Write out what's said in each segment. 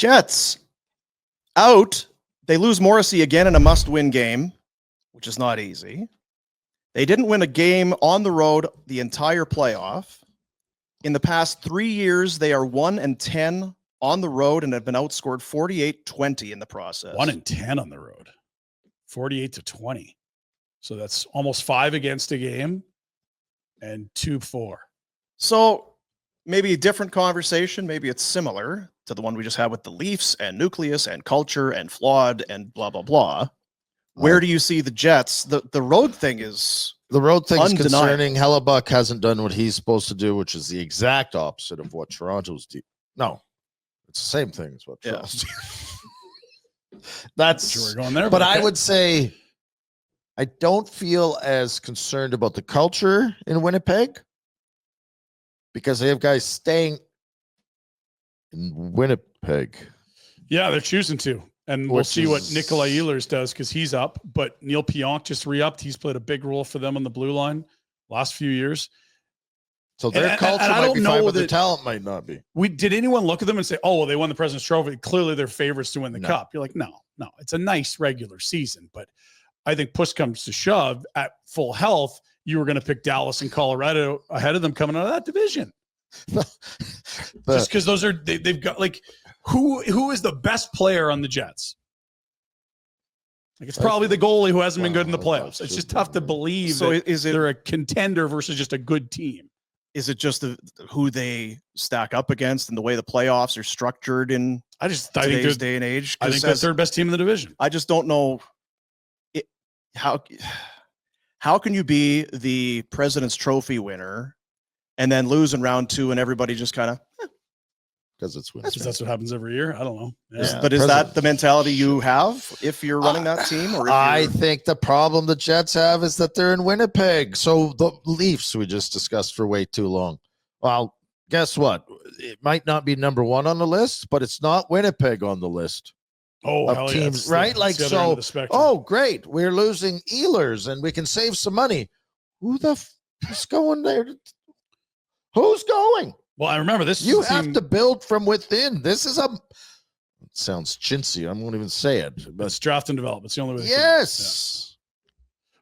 Jets out. They lose Morrissey again in a must-win game, which is not easy. They didn't win a game on the road the entire playoff. In the past 3 years, they are 1-10 on the road and have been outscored 48-20 in the process. 1-10 on the road, 48-20. So that's almost 5 against a game and 2-4. So maybe a different conversation. Maybe it's similar to the one we just had with the Leafs and Nucleus and Culture and Flawed and blah, blah, blah. Where do you see the Jets? The road thing is concerning. Hellebuyck hasn't done what he's supposed to do, which is the exact opposite of what Toronto's do. No, it's the same thing as what Toronto's do. That's sure we're going there, but okay. I would say I don't feel as concerned about the culture in Winnipeg because they have guys staying in Winnipeg. Yeah, they're choosing to. And we'll see what Nikolaj Ehlers does because he's up. But Neil Pionk just re-upped. He's played a big role for them on the blue line last few years. So their culture might be fine, but their talent might not be. Did anyone look at them and say, oh, well, they won the President's Trophy. Clearly they're favorites to win the Cup. You're like, no. It's a nice regular season. But I think push comes to shove at full health. You were going to pick Dallas and Colorado ahead of them coming out of that division. Just because those are they've got like who is the best player on the Jets? Like it's probably the goalie who hasn't been good in the playoffs. It's just tough to believe they're a contender versus just a good team. Is it just who they stack up against and the way the playoffs are structured in today's day and age? I think they're third best team in the division. I just don't know how can you be the President's Trophy winner and then lose in round 2 and everybody just kind of because it's that's what happens every year. I don't know. Yeah. But is that the mentality you have if you're running that team? Or I think the problem the Jets have is that they're in Winnipeg. So the Leafs we just discussed for way too long. Well, guess what? It might not be number 1 on the list, but it's not Winnipeg on the list. Of teams, right? Like so. Oh, great! We're losing Ehlers, and we can save some money. Who the is going there? Who's going? Well, I remember this. You have to build from within. This is it sounds chintzy. I won't even say it. But it's draft and develop. It's the only way. Yes.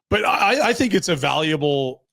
But I think it's a valuable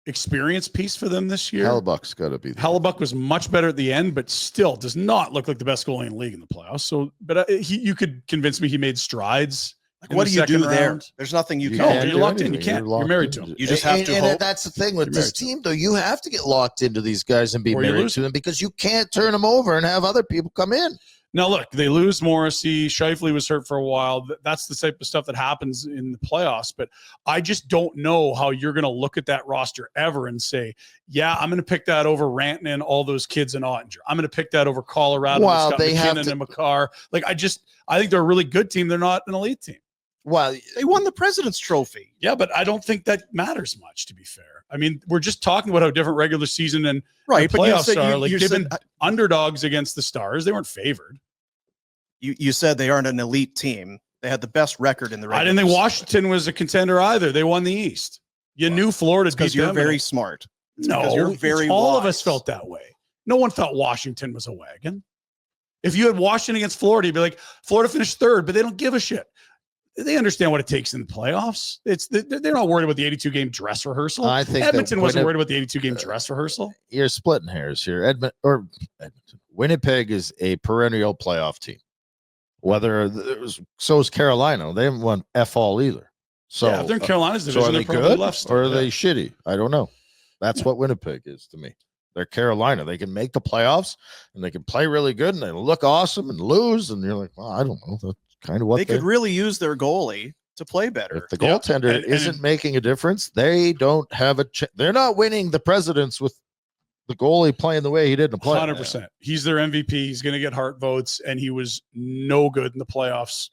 experience piece for them this year. Hellebuyck's got to be there. Hellebuyck was much better at the end, but still does not look like the best goalie in the league in the playoffs. So, but you could convince me he made strides. Like, what do you do there? There's nothing you can. No, you're locked in. You can't. You're married to him. You just have to. And that's the thing with this team, though. You have to get locked into these guys and be married to them because you can't turn them over and have other people come in. Now, look, they lose Morrissey. Scheifele was hurt for a while. That's the type of stuff that happens in the playoffs. But I just don't know how you're going to look at that roster ever and say, yeah, I'm going to pick that over Rantanen, all those kids in Ottinger. I'm going to pick that over Colorado. Well, they McKinnon and McCarr. Like, I think they're a really good team. They're not an elite team. Well, they won the President's Trophy. Yeah, but I don't think that matters much, to be fair. I mean, we're just talking about how different regular season and playoffs are. Like, they've been underdogs against the Stars. They weren't favored. You said they aren't an elite team. They had the best record in the regular. I didn't think Washington was a contender either. They won the East. You knew Florida because you're very smart. No, you're very all wise. of us felt that way. No one thought Washington was a wagon. If you had Washington against Florida, you'd be like, Florida finished 3rd, but they don't give a shit. They understand what it takes in the playoffs. They're not worried about the 82-game dress rehearsal. I think Edmonton wasn't worried about the 82-game dress rehearsal. You're splitting hairs here. Winnipeg is a perennial playoff team. So is Carolina. They haven't won all either. So if they're in Carolina's division, so are they they're probably good left or are they shitty? I don't know. That's what Winnipeg is to me. They're Carolina. They can make the playoffs and they can play really good and they look awesome and lose. And you're like, well, I don't know. That's kind of what they could really use their goalie to play better. If the goaltender isn't making a difference, they don't have they're not winning the Presidents with the goalie playing the way he did in the playoffs. 100%. He's their MVP. He's going to get Hart votes, and he was no good in the playoffs.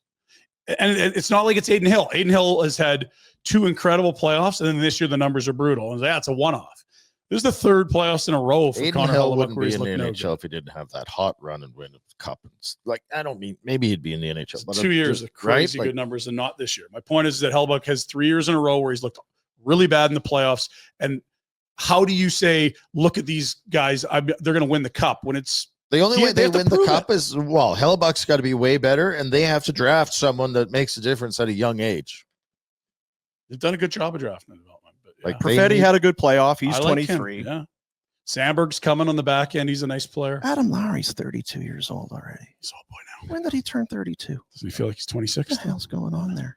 And it's not like it's Adin Hill. Adin Hill has had 2 incredible playoffs, and then this year the numbers are brutal. And it's a one-off. This is the 3rd playoffs in a row for Connor Hellebuyck. Wouldn't be in the NHL if he didn't have that hot run and win the Cup. Maybe he'd be in the NHL. But 2 years of crazy good numbers, and not this year. My point is that Hellebuyck has 3 years in a row where he's looked really bad in the playoffs, and how do you say, look at these guys, they're going to win the Cup when The only way they have to win the prove cup it. is, well, Hellebuyck's got to be way better, and they have to draft someone that makes a difference at a young age. They've done a good job of drafting and development. But yeah. Like, they Perfetti need- had a good playoff. He's I like him, 23. Yeah. Sandberg's coming on the back end. He's a nice player. Adam Lowry's 32 years old already. He's all boy now. When did he turn 32? Doesn't he feel like he's 26? What the hell's going on there?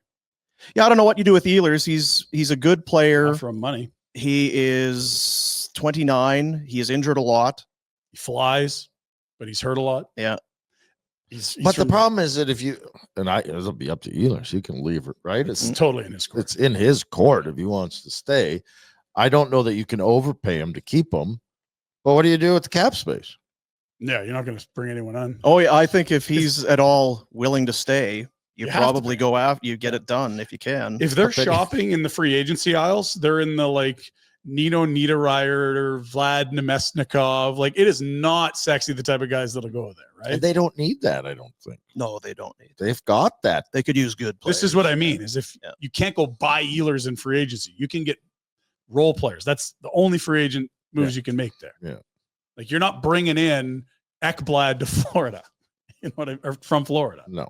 Yeah, I don't know what you do with Ehlers. He's a good player. From money. He is 29. He is injured a lot. He flies, but he's hurt a lot. Yeah. He's But the problem is that if you, and it'll be up to Ehlers. He can leave, right? it's totally in his court. It's in his court if he wants to stay. I don't know that you can overpay him to keep him. But what do you do with the cap space? Yeah, you're not going to bring anyone on. Oh, yeah. I think if he's at all willing to stay, you You have to probably pay. go after, you get it done if you can. If they're But then- shopping in the free agency aisles, they're in the like Nino Niederreiter or Vlad Nemesnikov. Like, it is not sexy, the type of guys that'll go there, right? And they don't need that, I don't think. No, they don't need. They've got that. They could use good players. This is what I mean, is if Yeah. you can't go buy Ehlers in free agency, you can get role players. That's the only free agent moves you can make there. Yeah. Like, you're not bringing in Ekblad to Florida, or from Florida. No.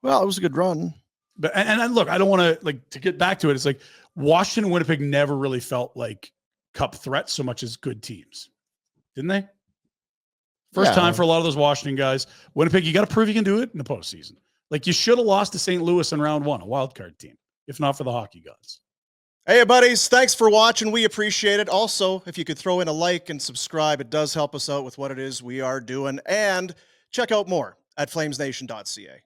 Well, it was a good run. But and look, I don't want to, like, to get back to it. It's like Washington and Winnipeg never really felt like cup threats so much as good teams, didn't they? First Yeah. time for a lot of those Washington guys. Winnipeg, you got to prove you can do it in the postseason. Like, you should have lost to St. Louis in round one, a wild card team, if not for the hockey gods. Hey, buddies, thanks for watching. We appreciate it. Also, if you could throw in a like and subscribe, it does help us out with what it is we are doing. And check out more at flamesnation.ca.